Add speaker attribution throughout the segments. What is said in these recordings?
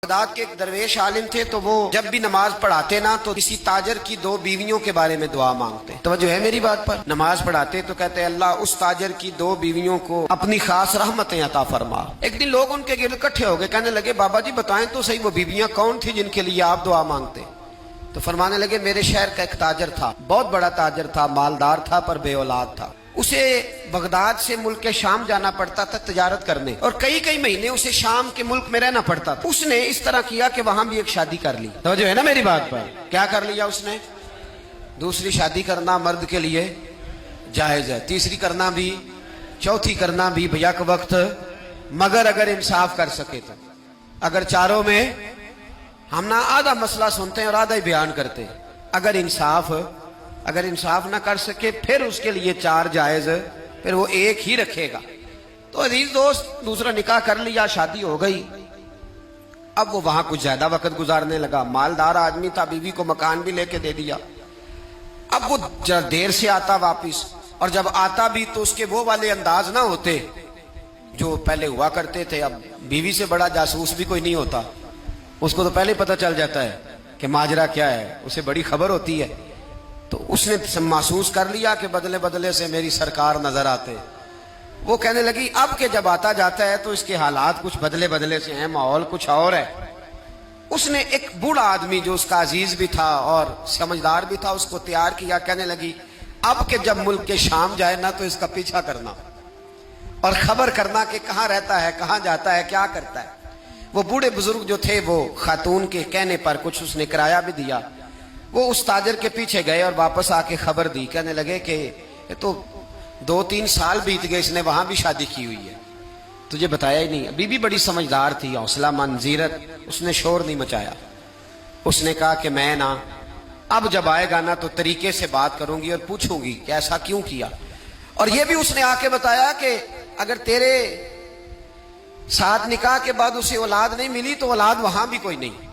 Speaker 1: Baghdad کے ایک درویش عالم تھے، تو وہ جب بھی نماز پڑھاتے نا تو کسی تاجر کی 2 بیویوں کے بارے میں دعا مانگتے. توجہ ہے میری بات پر؟ نماز پڑھاتے تو کہتے اللہ اس تاجر کی 2 بیویوں کو اپنی خاص رحمتیں عطا فرما. ایک دن لوگ ان کے گرد اکٹھے ہو گئے، کہنے لگے بابا جی بتائیں تو صحیح وہ بیویاں کون تھی جن کے لیے آپ دعا مانگتے؟ تو فرمانے لگے میرے شہر کا ایک تاجر تھا، بہت بڑا تاجر تھا، مالدار تھا پر بے اولاد تھا. اسے بغداد سے ملک شام جانا پڑتا تھا تجارت کرنے، اور کئی مہینے اسے شام کے ملک میں رہنا پڑتا تھا. اس نے اس طرح کیا کہ وہاں بھی ایک شادی کر لی. توجہ ہے نا میری بات پر؟ کیا کر لیا اس نے؟ دوسری شادی کرنا مرد کے لیے جائز ہے، تیسری کرنا بھی، چوتھی کرنا بھی بیک وقت، مگر اگر انصاف کر سکے تو. اگر چاروں میں ہم نہ آدھا مسئلہ سنتے ہیں اور آدھا ہی بیان کرتے ہیں. اگر انصاف نہ کر سکے پھر اس کے لیے 4 جائز، پھر وہ ایک ہی رکھے گا. تو عزیز دوست، دوسرا نکاح کر لیا، شادی ہو گئی. اب وہ وہاں کچھ زیادہ وقت گزارنے لگا، مالدار آدمی تھا، بیوی کو مکان بھی لے کے دے دیا. اب وہ دیر سے آتا واپس، اور جب آتا بھی تو اس کے وہ والے انداز نہ ہوتے جو پہلے ہوا کرتے تھے. اب بیوی سے بڑا جاسوس بھی کوئی نہیں ہوتا، اس کو تو پہلے پتہ چل جاتا ہے کہ ماجرا کیا ہے، اسے بڑی خبر ہوتی ہے. تو اس نے محسوس کر لیا کہ بدلے بدلے سے میری سرکار نظر آتے. وہ کہنے لگی اب کہ جب آتا جاتا ہے تو اس کے حالات کچھ بدلے بدلے سے ہیں، ماحول کچھ اور ہے. اس نے ایک بوڑھا آدمی جو اس کا عزیز بھی تھا اور سمجھدار بھی تھا، اس کو تیار کیا. کہنے لگی اب کہ جب ملک کے شام جائے نا تو اس کا پیچھا کرنا اور خبر کرنا کہ کہاں رہتا ہے، کہاں جاتا ہے، کیا کرتا ہے. وہ بوڑھے بزرگ جو تھے وہ خاتون کے کہنے پر کچھ اس نے کرایہ بھی دیا. وہ اس تاجر کے پیچھے گئے اور واپس آ کے خبر دی. کہنے لگے کہ یہ تو 2-3 سال بیت گئے، اس نے وہاں بھی شادی کی ہوئی ہے، تجھے بتایا ہی نہیں. بیوی بڑی سمجھدار تھی، حوصلہ مند، زیرت. اس نے شور نہیں مچایا. اس نے کہا کہ میں نا اب جب آئے گا نا تو طریقے سے بات کروں گی اور پوچھوں گی کہ ایسا کیوں کیا. اور یہ بھی اس نے آ کے بتایا کہ اگر تیرے ساتھ نکاح کے بعد اسے اولاد نہیں ملی تو اولاد وہاں بھی کوئی نہیں.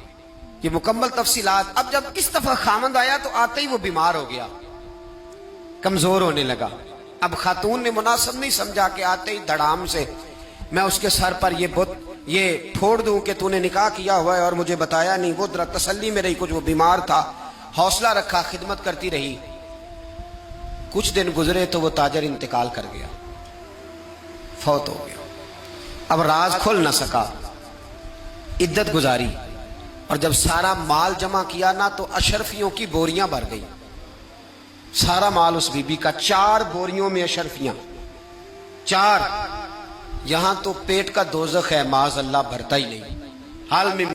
Speaker 1: یہ مکمل تفصیلات. اب جب اس دفعہ خامند آیا تو آتے ہی وہ بیمار ہو گیا، کمزور ہونے لگا. اب خاتون نے مناسب نہیں سمجھا کہ آتے ہی دھڑام سے میں اس کے سر پر یہ پھوڑ دوں کہ تو نے نکاح کیا ہوا ہے اور مجھے بتایا نہیں. وہ ذرا تسلی میں رہی، کچھ وہ بیمار تھا، حوصلہ رکھا، خدمت کرتی رہی. کچھ دن گزرے تو وہ تاجر انتقال کر گیا، فوت ہو گیا. اب راز کھل نہ سکا، عدت گزاری، اور جب سارا مال جمع کیا نا تو اشرفیوں کی بوریاں بھر گئی. سارا مال اس بی بی کا، 4 بوریوں میں اشرفیاں، 4. یہاں تو پیٹ کا دوزخ ہے، معاذ اللہ، بھرتا ہی نہیں. حال میں